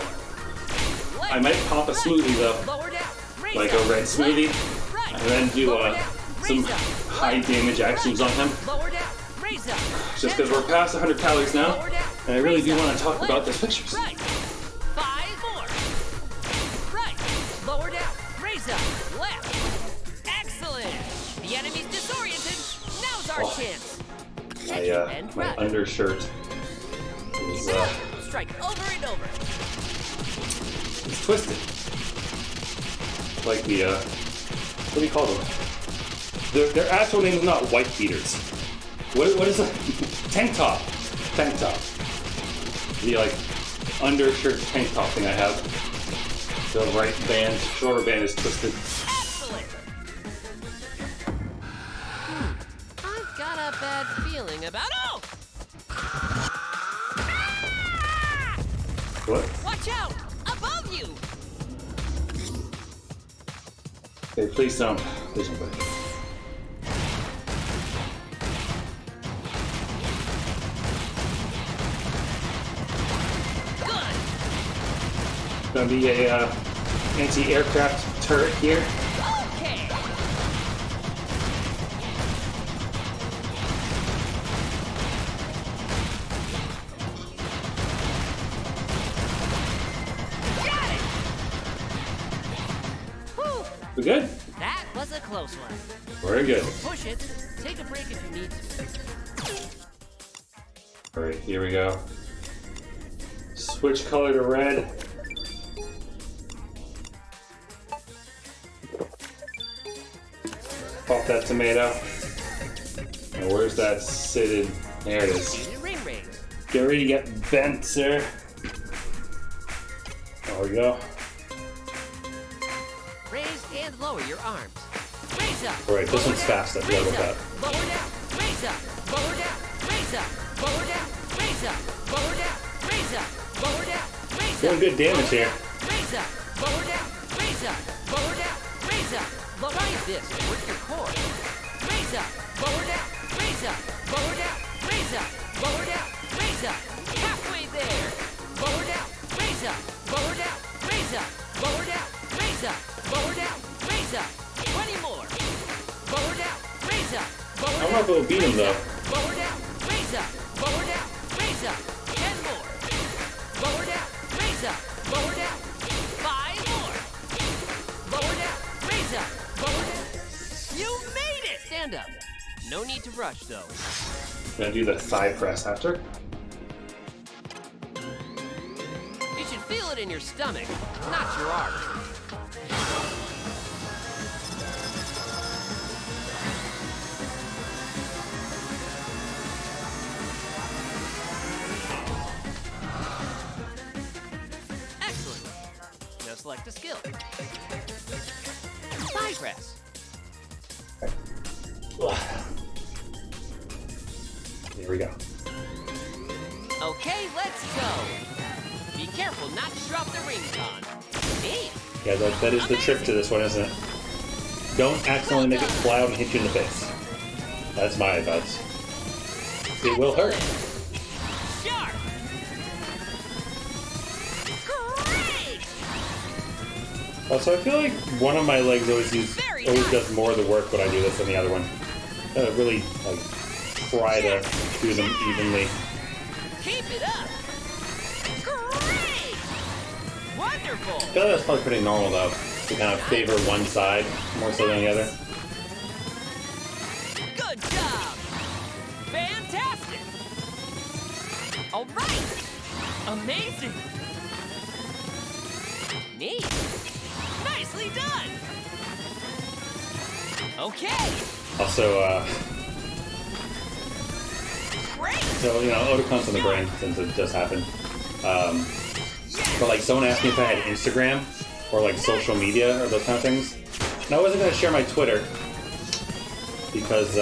Left, I might pop a right, smoothie though, lower down, raise like up, a red smoothie, left, right, and then do lower down, some raise up, high left, damage actions on him. lower down, raise up. Just because we're past 100 calories now, Lower down, and I really raise do up, want to talk left, about those pictures. Right, 5 more. Right, lower down, raise up, left. Excellent. The enemy's disoriented. Now's our chance. And My run. undershirt is Keep it up. Strike over and over. it's twisted. Like the what do you call them? Their actual name is not white beaters. What is it? Tank top. Tank top. The like undershirt tank top thing I have. The right band, shoulder band is twisted. Excellent. I've got a bad feeling about. Oh! What? Watch out! Above you! Okay, please don't. Please don't. Buddy. Good. Gonna be a anti-aircraft turret here. Okay. Got it. Whew. We good? That was a close one. Very good. Push it. Take a break if you need to. Alright, here we go. Switch color to red. Pop that tomato. Now where's that sitting? There it is. Need a ring ring. Get ready to get bent, sir. There we go. Raise and lower your arms. Raise up. Alright, this lower one's down, fast, I forgot raise about up, Lower down. Raise up. Lower down. Raise up. Lower down. Raise up. Lower down. Raise up. Lower down. Raise up. Doing good damage Lower here. down, raise up. Lower down. Raise up. Lower down. Raise up. Try this. Work your core. Raise up. Lower down. Raise up. Lower down. Raise up. Lower down. Raise up. Halfway there. Lower down. Raise up. Lower down. Raise up. Lower down. Raise up. Lower down. Raise up. 20 more. Lower down. Raise up. Lower I'm down. not gonna beat him raise though. up, Lower down. Raise up. Lower down. Raise up. 10 more. Lower down. Raise up. Lower down. 5 more. Lower down. Raise up. Lower down. You made it. Stand up. No need to rush though. Gonna do the thigh press after. You should feel it in your stomach, not your arms. select a skill. Thigh press. Here we go. Okay, let's go. Be careful not to drop the ring con. Neat. Yeah, that is the trick to this one, isn't it? Don't accidentally make it fly out and hit you in the face. That's my advice. It will hurt. Sharp. Great. Also, I feel like one of my legs always does more of the work when I do this than the other one. Really, like, try to do them evenly. Keep it up. Great. Wonderful. I feel like that's probably pretty normal, though, to kind of favor one side more so than the other. Good job. Fantastic. All right. Amazing. Neat. Nicely done. Okay. Also, Great. so, you know, Otacon's on the brain since it just happened. But, like, someone asked me if I had Instagram or, like, social media or those kind of things. And I wasn't going to share my Twitter because,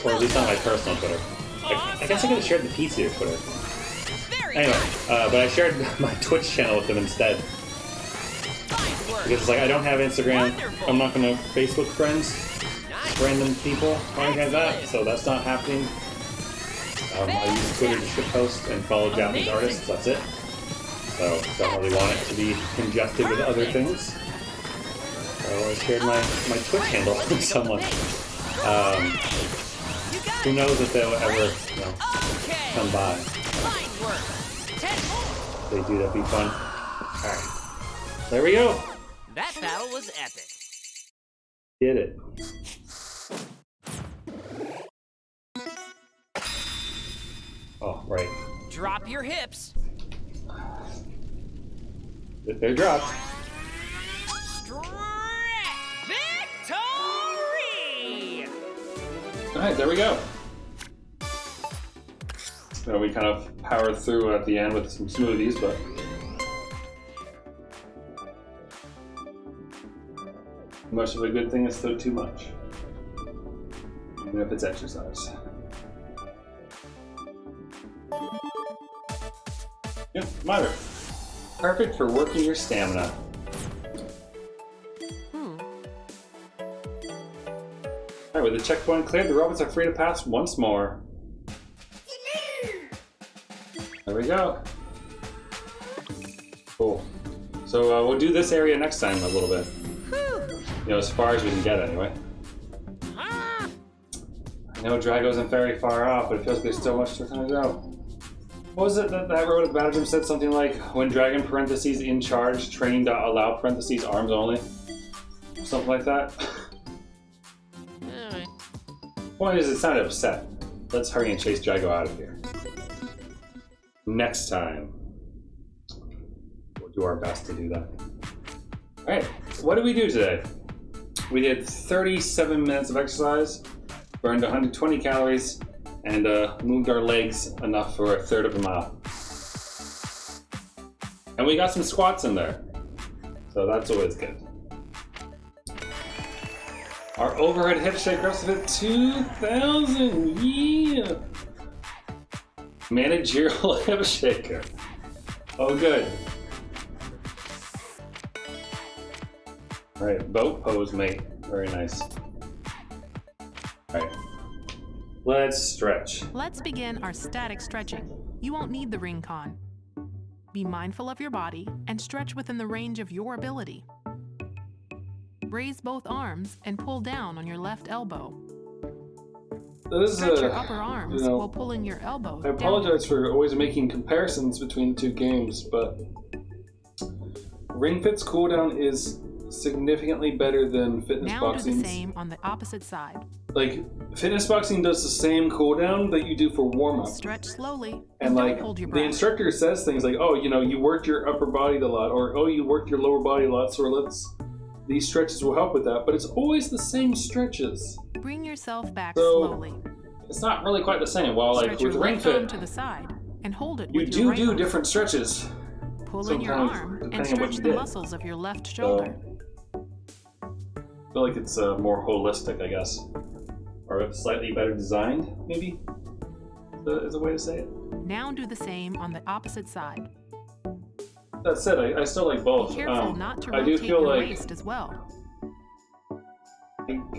or at least not my personal Twitter. I guess I could have shared the PC Twitter. Very Anyway, good. but I shared my Twitch channel with them instead. Fine work. Because it's like, I don't have Instagram, Wonderful. I'm not going to Facebook friends Nice. random people or anything like that, so that's not happening. I use Twitter to shitpost and follow Japanese Amazing. artists, that's it. So, don't really want it to be congested with other things. So I shared my Twitch handle with someone. You got Who it. knows if they'll ever, you know, Okay. come by. Fine work. 10 more. If they do, that'd be fun. Alright. There we go. That battle was epic. Did it. Oh, right. Drop your hips. If they're dropped. Stretch. Victory! Alright, there we go. So we kind of powered through at the end with some smoothies, but much of a good thing is still too much. Even if it's exercise. Yep, moderate. Perfect for working your stamina. Alright, with the checkpoint cleared, the robots are free to pass once more. There we go. Cool. So we'll do this area next time a little bit. You know, as far as we can get anyway. Ah, I know Drago isn't very far off, but it feels like there's still much to go. What was it that robot at Battle said something like, when Dragon parentheses in charge, training to allow parentheses arms only? Something like that. alright. Point is, it sounded upset. Let's hurry and chase Drago out of here. Next time, we'll do our best to do that. Alright, what did we do today? We did 37 minutes of exercise, burned 120 calories, and moved our legs enough for a third of a mile. And we got some squats in there, so that's always good. Our overhead hip shake reps hit 2,000, yeah! Managerial hip shaker. Oh, good. Alright, boat pose, mate. Very nice. Alright. Let's stretch. Let's begin our static stretching. You won't need the ring con. Be mindful of your body and stretch within the range of your ability. Raise both arms and pull down on your left elbow. This is Stretch your upper arms you know, while pulling your elbow I apologize for always making comparisons between the two games, but Ring Fit's cooldown is significantly better than Fitness Now do Boxing's. the same on the opposite side. Like, Fitness Boxing does the same cooldown that you do for warm-up. Stretch slowly And and like, don't hold your the breath. instructor says things like, oh, you know, you worked your upper body a lot, or oh, you worked your lower body a lot, so these stretches will help with that, but it's always the same stretches. Bring yourself back So, slowly. It's not really quite the same. While like Stretch your with Ring left arm Fit, to the side and hold it you with your right do arm. different stretches. Pull in your arm and stretch the muscles of your left shoulder. I feel like it's more holistic, I guess. Or slightly better designed, maybe, is a way to say it. Now do the same on the opposite side. That said, I still like both. Be careful not to I do rotate feel your like waist as well.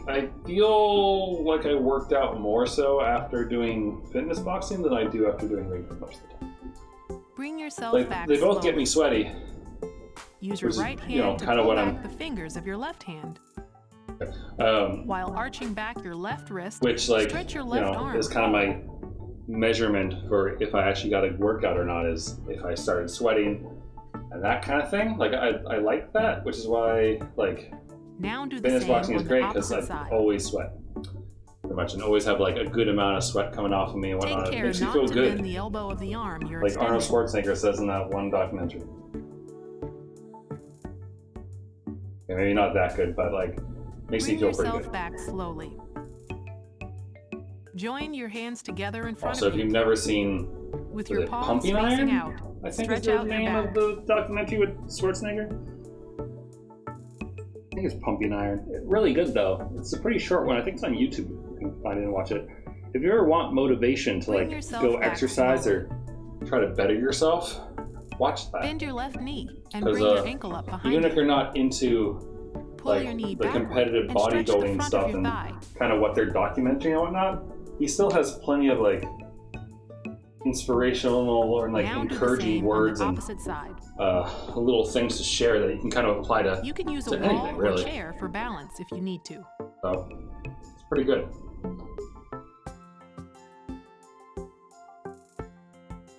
I feel like I worked out more so after doing fitness boxing than I do after doing ring most of the time. Bring yourself Like, back they both slowly. get me sweaty. Use your which is, right hand you know, to kinda pull what back I'm- the fingers of your left hand, Um, while arching back your left wrist. which, like, stretch your you left know, arm. is kind of my measurement for if I actually got a workout or not, is if I started sweating and that kind of thing. Like, I like that, which is why, like, Now do the fitness same boxing is on great the because opposite I side. always sweat. Pretty much, and always have like a good amount of sweat coming off of me and Take whatnot. It care makes me not feel to good. bend the elbow of the arm you're Like Arnold extending. Schwarzenegger says in that one documentary. Yeah, maybe not that good, but like makes me Bring feel pretty yourself good. back slowly. Join your hands together in front Also, of if you you've never seen with was your it palms Pumping facing Iron? out. I think Stretch is the out your name back. of the documentary with Schwarzenegger. I think it's Pumping Iron. Really good though. It's a pretty short one. I think it's on YouTube. You can find it and watch it. If you ever want motivation to Bring like yourself go back exercise slowly. or try to better yourself, watch that. Bend your left knee and 'Cause, bring your ankle up behind Even you. if you're not into Pull like your knee the backward competitive and stretch the bodybuilding front stuff of your and thigh. kind of what they're documenting and whatnot, he still has plenty of like inspirational or like Now do the encouraging same words on the and opposite side. little things to share that you can kind of apply to. You can use to a wall anything, really. or chair for balance if you need to. So it's pretty good.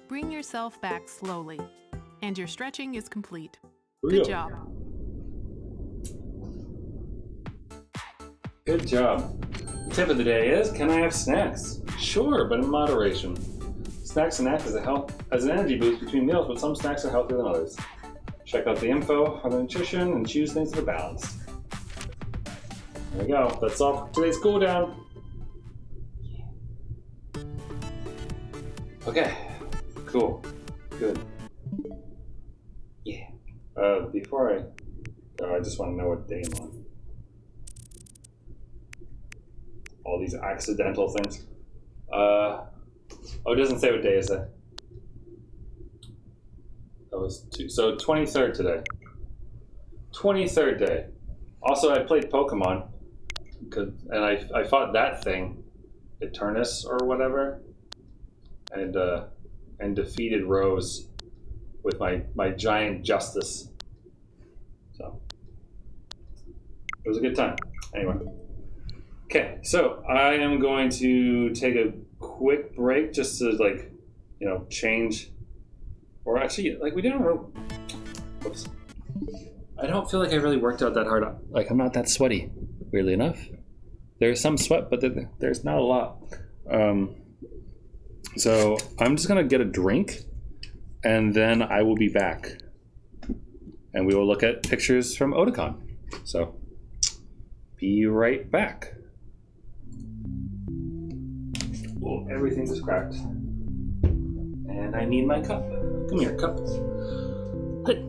Bring yourself back slowly, and your stretching is complete. Here we Good go. job. Good job. The tip of the day is: can I have snacks? Sure, but in moderation. Snacks and act as an energy boost between meals, but some snacks are healthier than others. Check out the info on the nutrition and choose things that are balanced. There we go. That's all for today's cool down. Okay. Cool. Good. Yeah. Before I go, I just want to know what day I'm on. All these accidental things. Oh, it doesn't say what day is it. That was 2. So 23rd today. 23rd day. Also, I played Pokemon, and I fought that thing, Eternus or whatever, and defeated Rose with my giant Justice. So it was a good time. Anyway. Okay, so I am going to take a quick break just to change, or actually we didn't really, whoops. I don't feel like I really worked out that hard. Like I'm not that sweaty, weirdly enough. There's some sweat, but there's not a lot. So I'm just gonna get a drink and then I will be back and we will look at pictures from Otakon. So be right back. Oh, everything is cracked. And I need my cup. Come here, cup. Hey.